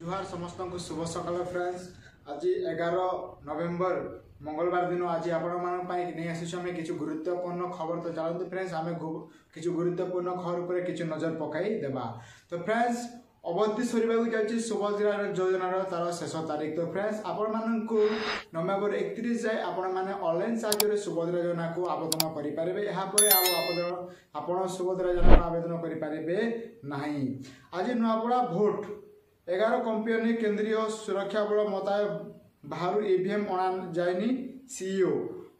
जुहार समस्त को शुभ सकाल फ्रेंड्स। आज 11 नवेम्बर मंगलवार दिन आज आपण नहीं आम किसी गुरुत्वपूर्ण खबर। तो चलते फ्रेंड्स आम किसी गुरुत्वपूर्ण खबर पर किसी नजर पकई देवा। तो फ्रेंड्स अवधि सर जाऊँगी सुभद्रा योजनार तार शेष तारीख। तो फ्रेंड्स आपण नवेम्बर 31 जाए आपण मैंने ऑनलाइन साहाय्य सुभद्रा योजना को आवेदन करेंगे। आप सुभद्रा योजना आवेदन करेंगे नहीं। आज नुआपड़ा भोट 11 कंपनी केंद्रीय सुरक्षा बल मताय बाहर ईवीएम अणा जाएनी। सीईओ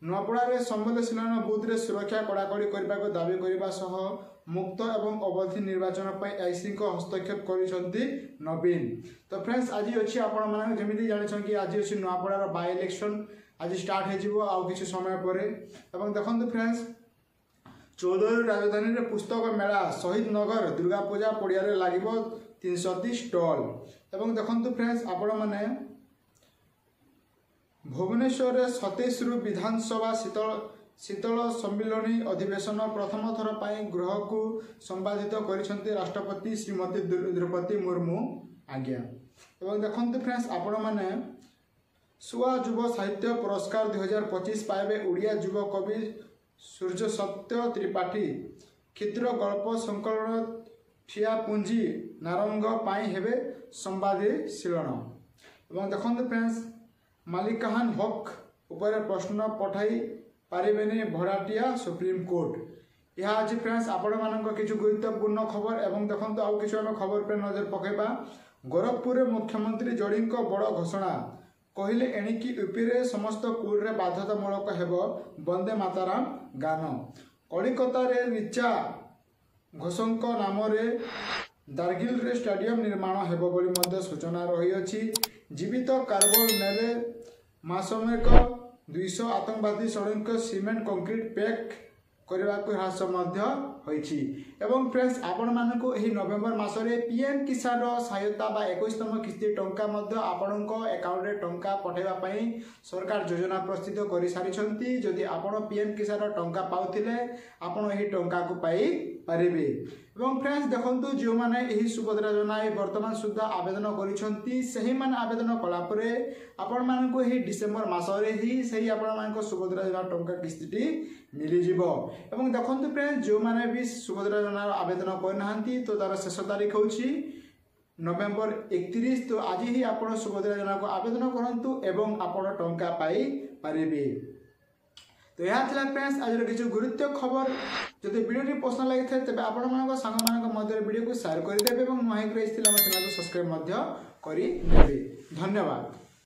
नुआपड़ा संवेदनशील बुथ रे सुरक्षा कड़ाकड़ी करने को दावी करने सह मुक्त एवं अवधि निर्वाचन पर आईसी को हस्तक्षेप कर नवीन। तो फ्रेंड्स आज अच्छी आपण जमी जानी कि आज अच्छी नुआपड़ा बाय इलेक्शन आज स्टार्ट हो किसी समय पर। देखो फ्रेंड्स 14 राजधानी रे पुस्तक मेला शहीद नगर दुर्गा पूजा पड़िया लगे 330 स्टल। एवं देखो फ्रेंड्स आपण मैंने भुवनेश्वर 27 विधानसभा शीतल सम्मिलनी अधिवेशन प्रथम थर पर गृह को संपादित कर राष्ट्रपति श्रीमती द्रौपदी मुर्मू आज्ञा। एवं देखो फ्रेंड्स आपण मैंने सुआ युव साहित्य पुरस्कार 2025 पाइबे ओडिया युव कवि सूर्य सत्य त्रिपाठी। क्षुद्र गल्प संकलन ठिया पुंजी नारंग पाई हेबे संवादशीलन। एवं देखो फ्रेंड्स मालिकाहान हक उपर प्रश्न पठाई पारिबेनी भड़ाटिया सुप्रीम कोर्ट। यह आज फ्रेंड्स आपण मानक किछु गुरुत्वपूर्ण खबर। एवं देखो आउ किछु आम खबर पर नजर पकेबा। गोरखपुर मुख्यमंत्री जोड़ी बड़ घोषणा कहले एणिकी यूपी रे समस्त स्कूल रे बाध्यतामूलक हेब वंदे मातरम गान। कलिकता रे ऋचा घोषक नाम रे दार्गिल रे स्टेडियम निर्माण हेब बोली मध्य सूचना रही अछि। जीवित कार्बल नेले मासमेक 200 आतंकवादी सड़क सीमेंट कंक्रीट पैक करने को ह्रास होईछि। एवं फ्रेंड्स आपण मानक एही नवेम्बर मासरे पीएम किसान सहायता बा 21तम किस्ती टंका आपण अकाउंट रे टंका पठेबा पई सरकार योजना प्रस्तुत कर सारिछंती। जदि आपण पीएम किसान टंका पाउथिले आपण एही टंका को पाई पारिबे। एवं फ्रेंड्स देखंतु जो माने एही सुभद्रा योजना वर्तमान सुद्धा आवेदन करिसंती सही माने आवेदन कला परे आपण मानक एही डिसेंबर मासरे ही सही आपण मानक सुभद्रा योजना टंका किस्तीटी मिली जिवो। एवं देखंतु फ्रेंड्स जो माने भी सुभद्रा योजना आवेदन करनाहांती तो तार शेष तारीख होछि नवेम्बर 31। तो आज ही आपण सुभद्रा योजना को आवेदन करंतु एवं आपण टंका पाई पारिबे। तो यह था फ्रेंड्स आज किसी गुरुत्व खबर। जब वीडियो पसंद लगी था तेज आपण सांग मध्य वीडियो को शेयर करदे और नुआ चैनल को सब्सक्राइब कर। धन्यवाद।